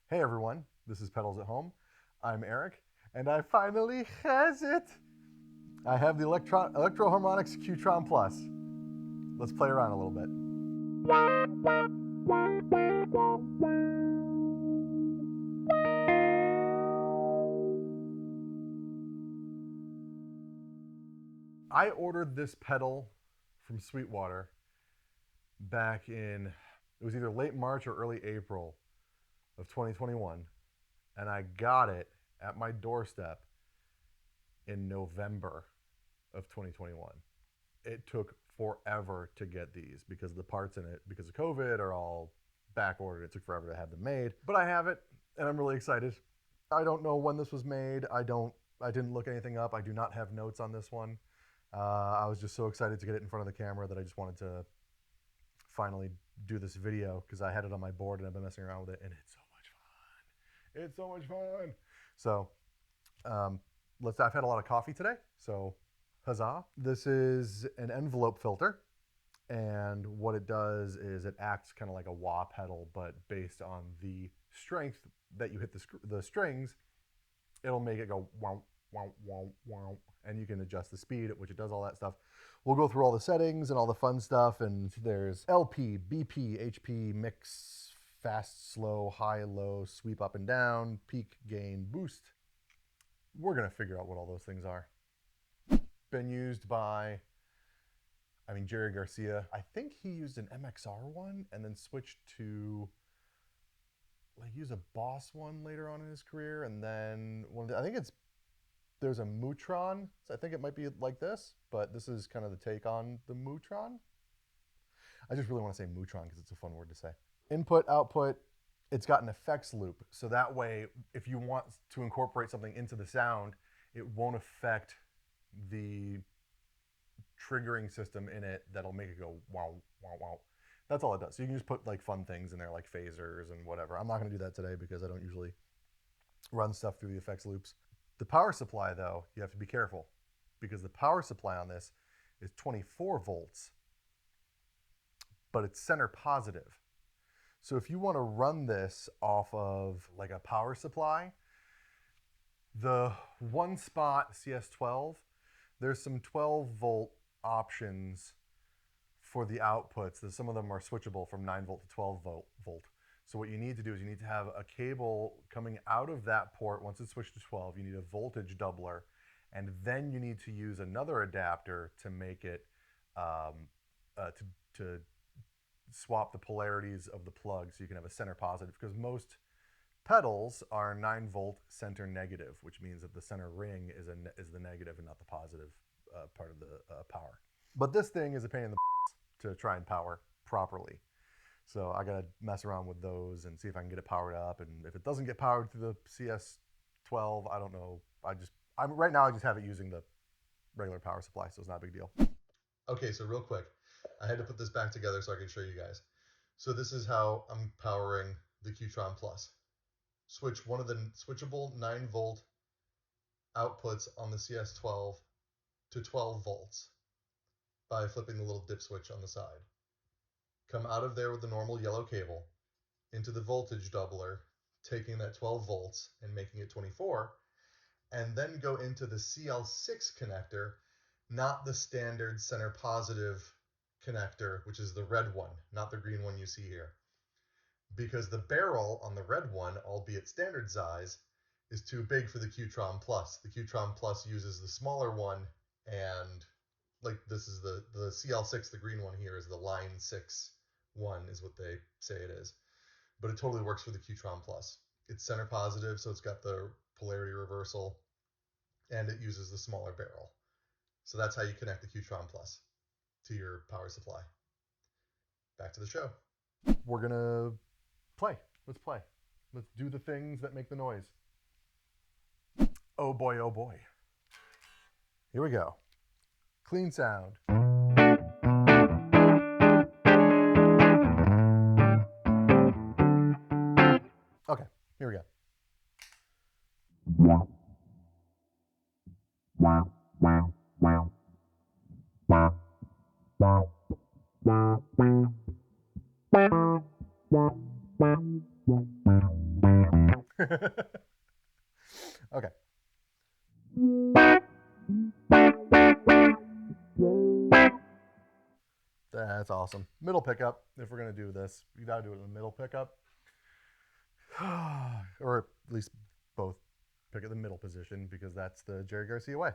Hey everyone, this is Pedals at Home. I'm Eric, and I finally has it. I have the Electro Harmonix Q-Tron Plus. Let's play around a little bit. I ordered this pedal from Sweetwater back in, it was either late March or early April of 2021, and I got it at my doorstep in November of 2021. It took forever to get these because the parts in it, because of COVID, are all back ordered. It took forever to have them made, but I have it, and I'm really excited. I don't know when this was made. I didn't look anything up. I do not have notes on this one. I was just so excited to get it in front of the camera that I just wanted to finally do this video because I had it on my board and I've been messing around with it, and it's so much fun. It's so much fun. So I've had a lot of coffee today, so huzzah. This is an envelope filter, and what it does is it acts kind of like a wah pedal, but based on the strength that you hit the strings, it'll make it go wow, wow, wow, wow, and you can adjust the speed at which it does all that stuff. We'll go through all the settings and all the fun stuff, and there's LP, BP, HP, mix, fast, slow, high, low, sweep up and down, peak, gain, boost. We're gonna figure out what all those things are. Been used by, Jerry Garcia. I think he used an MXR one and then switched to use a Boss one later on in his career, and then there's a Mutron. So I think it might be like this, but this is kind of the take on the Mutron. I just really want to say Mutron because it's a fun word to say. Input, output, it's got an effects loop. So that way, if you want to incorporate something into the sound, it won't affect the triggering system in it that'll make it go wow, wow, wow. That's all it does. So you can just put like fun things in there like phasers and whatever. I'm not going to do that today because I don't usually run stuff through the effects loops. The power supply, though, you have to be careful because the power supply on this is 24 volts, but it's center positive. So if you want to run this off of like a power supply, the one spot CS12, there's some 12 volt options for the outputs. Some of them are switchable from 9 volt to 12 volt. So what you need to do is you need to have a cable coming out of that port. Once it's switched to 12, you need a voltage doubler, and then you need to use another adapter to make it to swap the polarities of the plug so you can have a center positive, because most pedals are 9 volt center negative, which means that the center ring is the negative and not the positive part of the power. But this thing is a pain in the to try and power properly. So I gotta mess around with those and see if I can get it powered up. And if it doesn't get powered through the CS12, I don't know. Right now I just have it using the regular power supply, so it's not a big deal. Okay, so real quick, I had to put this back together so I can show you guys. So this is how I'm powering the Q-Tron Plus. Switch one of the switchable 9 volt outputs on the CS12 to 12 volts by flipping the little dip switch on the side. Come out of there with the normal yellow cable into the voltage doubler, taking that 12 volts and making it 24, and then go into the CL6 connector, not the standard center positive connector, which is the red one, not the green one you see here. Because the barrel on the red one, albeit standard size, is too big for the Q-Tron Plus. The Q-Tron Plus uses the smaller one, and like this is the CL6, the green one here is the line 6 one is what they say it is. But it totally works for the Q-Tron Plus. It's center positive, so it's got the polarity reversal, and it uses the smaller barrel. So that's how you connect the Q-Tron Plus to your power supply. Back to the show. We're gonna play. Let's play. Let's do the things that make the noise. Oh boy, oh boy. Here we go. Clean sound. Okay, here we go. Okay. That's awesome. Middle pickup. If we're going to do this, you got to do it in the middle pickup. Or at least both pick at the middle position because that's the Jerry Garcia way.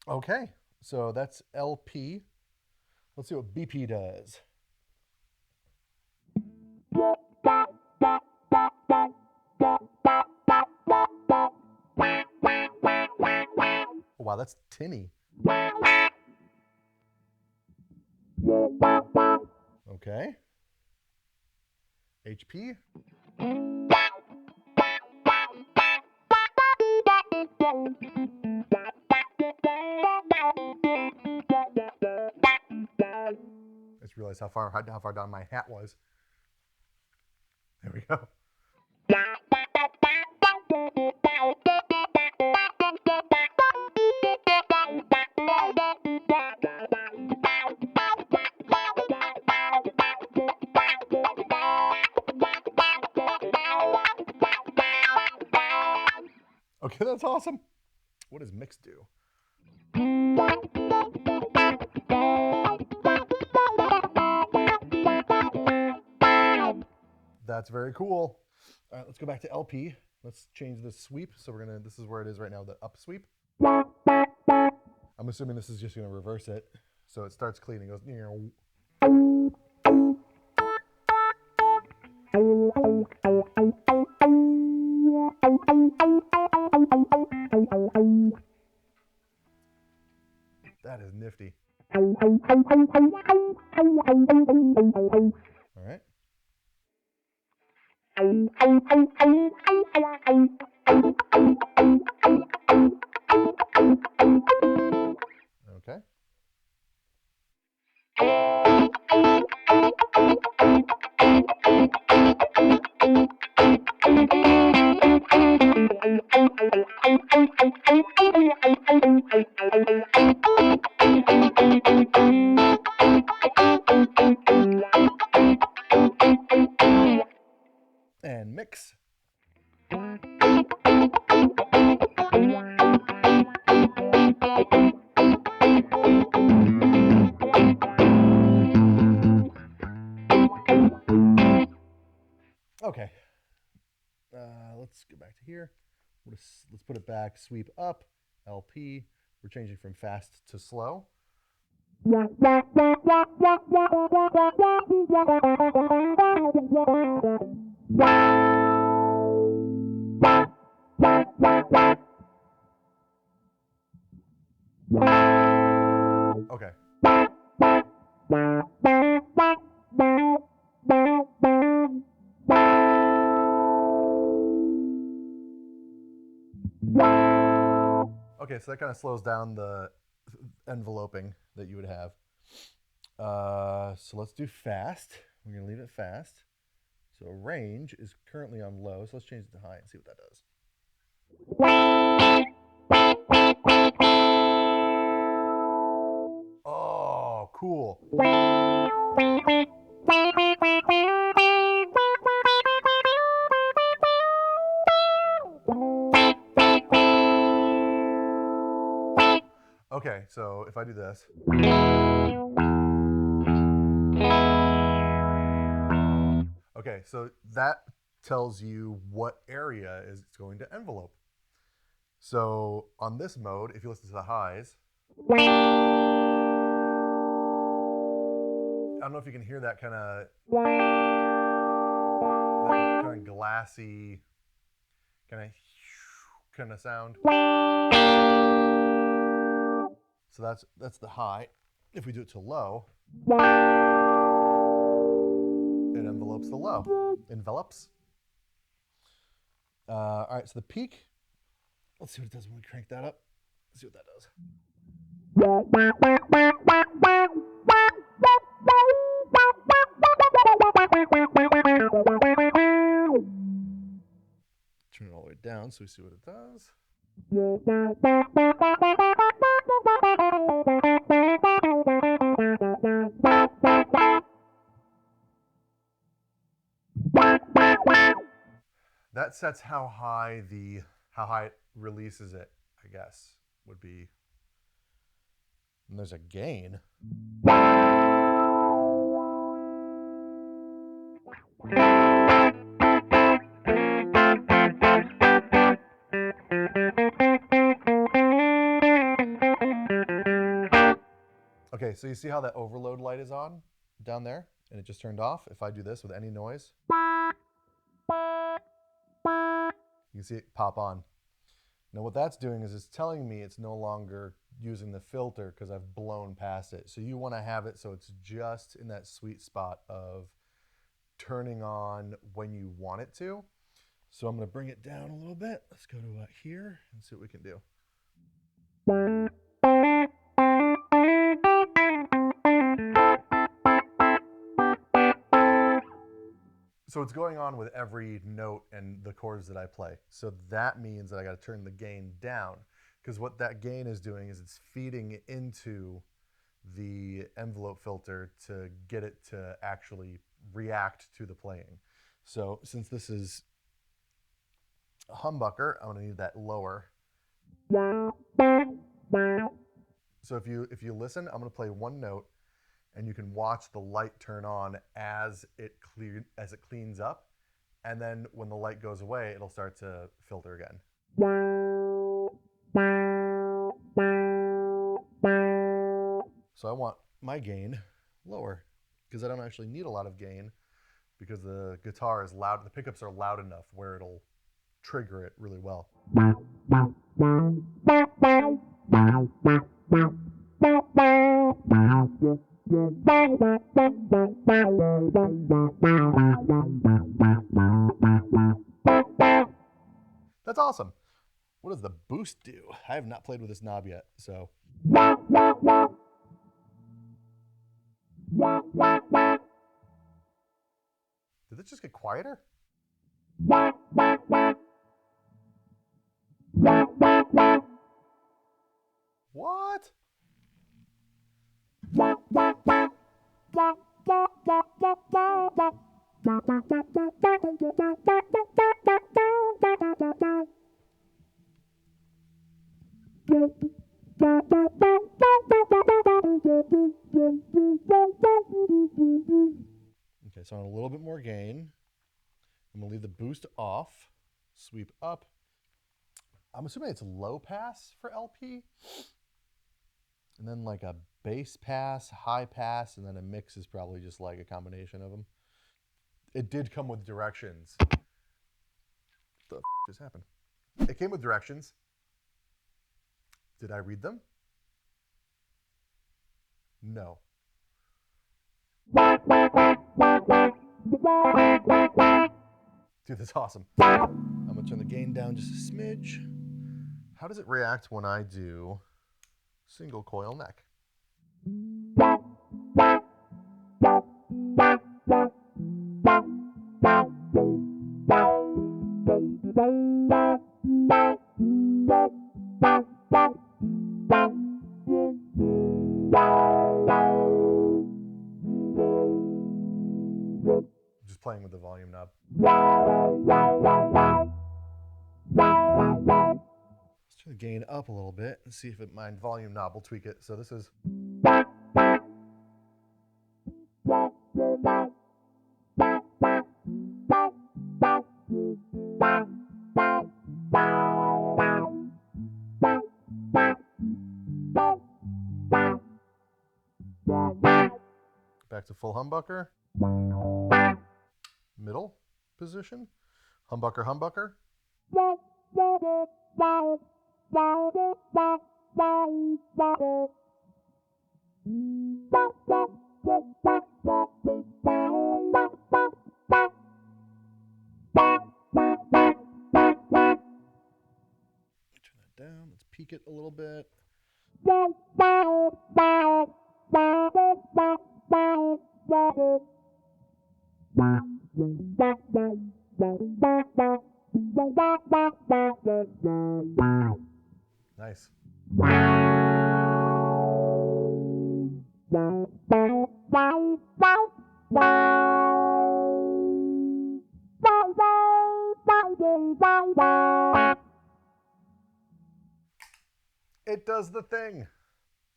Okay, so that's LP. Let's see what BP does. Wow, that's tinny. Okay. HP. I just realized how far down my hat was. There we go. Okay, that's awesome. What does mix do? That's very cool. All right, let's go back to LP. Let's change the sweep. So this is where it is right now, the up sweep. I'm assuming this is just gonna reverse it. So it starts clean and goes, that is nifty. All right. Okay. And mix. Okay. Let's go back to here. Let's put it back. Sweep up. LP. We're changing from fast to slow. Okay. Okay, so that kind of slows down the enveloping that you would have. So let's do fast. We're going to leave it fast. So range is currently on low, so let's change it to high and see what that does. Oh, cool. Okay, so if I do this. Okay, so that tells you what area is it's going to envelope. So on this mode, if you listen to the highs, I don't know if you can hear that kind of glassy kind of sound. So that's the high. If we do it to low, it envelopes the low. Envelops. All right, so the peak. Let's see what it does when we crank that up. Let's see what that does. around so we see what it does. That sets how high it releases it, I guess, would be. And there's a gain. Okay, so you see how that overload light is on down there? And it just turned off. If I do this with any noise, you can see it pop on. Now what that's doing is it's telling me it's no longer using the filter because I've blown past it. So you want to have it so it's just in that sweet spot of turning on when you want it to. So I'm going to bring it down a little bit. Let's go to here and see what we can do. So it's going on with every note and the chords that I play. So that means that I got to turn the gain down, because what that gain is doing is it's feeding into the envelope filter to get it to actually react to the playing. So since this is a humbucker, I'm going to need that lower. So if you listen, I'm going to play one note, and you can watch the light turn on as it cleans up, and then when the light goes away, it'll start to filter again. So I want my gain lower because I don't actually need a lot of gain because the guitar is loud. The pickups are loud enough where it'll trigger it really well. That's awesome. What does the boost do? I have not played with this knob yet, so. Did it just get quieter? What? Okay, so on a little bit more gain. I'm gonna leave the boost off, sweep up. I'm assuming it's low pass for LP. And then like a bass pass, high pass, and then a mix is probably just like a combination of them. It did come with directions. What the f just happened? It came with directions. Did I read them? No. Dude, that's awesome. I'm gonna turn the gain down just a smidge. How does it react when I do single coil neck? Just playing with the volume knob. Let's turn the gain up a little bit and see if my volume knob will tweak it. So this is. Back to full humbucker. Middle position. Humbucker, humbucker. Turn that down. Let's peak it a little bit. Nice. It does the thing.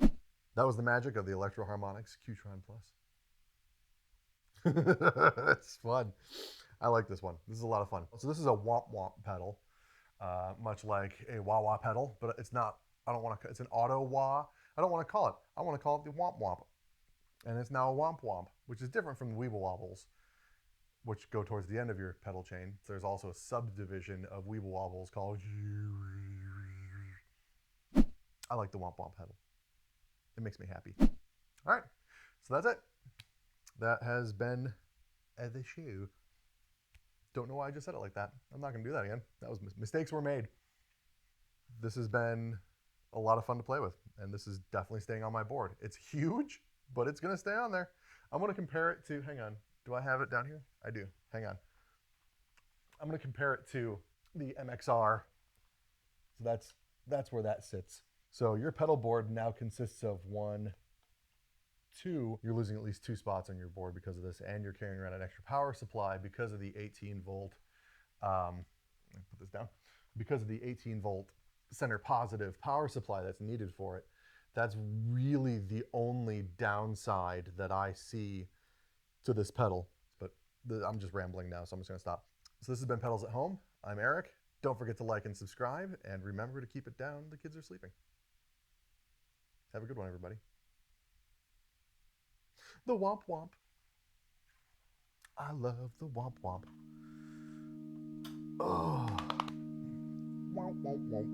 That was the magic of the Electro Harmonix Q-Tron Plus. It's fun. I like this one. This is a lot of fun. So this is a womp womp pedal, much like a wah wah pedal, but it's not. I don't want to. It's an auto wah. I don't want to call it. I want to call it the womp womp, and it's now a womp womp, which is different from the weeble wobbles, which go towards the end of your pedal chain. There's also a subdivision of weeble wobbles called. I like the womp womp pedal. It makes me happy. All right, so that's it. That has been the show. Don't know why I just said it like that. I'm not going to do that again. That was mistakes were made. This has been a lot of fun to play with, and this is definitely staying on my board. It's huge, but it's going to stay on there. I'm going to compare it to, hang on, do I have it down here? I do. Hang on. I'm going to compare it to the MXR. So that's where that sits. So your pedal board now consists of 1, 2. You're losing at least 2 spots on your board because of this, and you're carrying around an extra power supply because of the 18 volt. Let me put this down. Because of the 18 volt center positive power supply that's needed for it. That's really the only downside that I see to this pedal. But I'm just rambling now, so I'm just going to stop. So this has been Pedals at Home. I'm Eric. Don't forget to like and subscribe, and remember to keep it down. The kids are sleeping. Have a good one, everybody. The womp womp. I love the womp womp. Oh. Womp womp womp.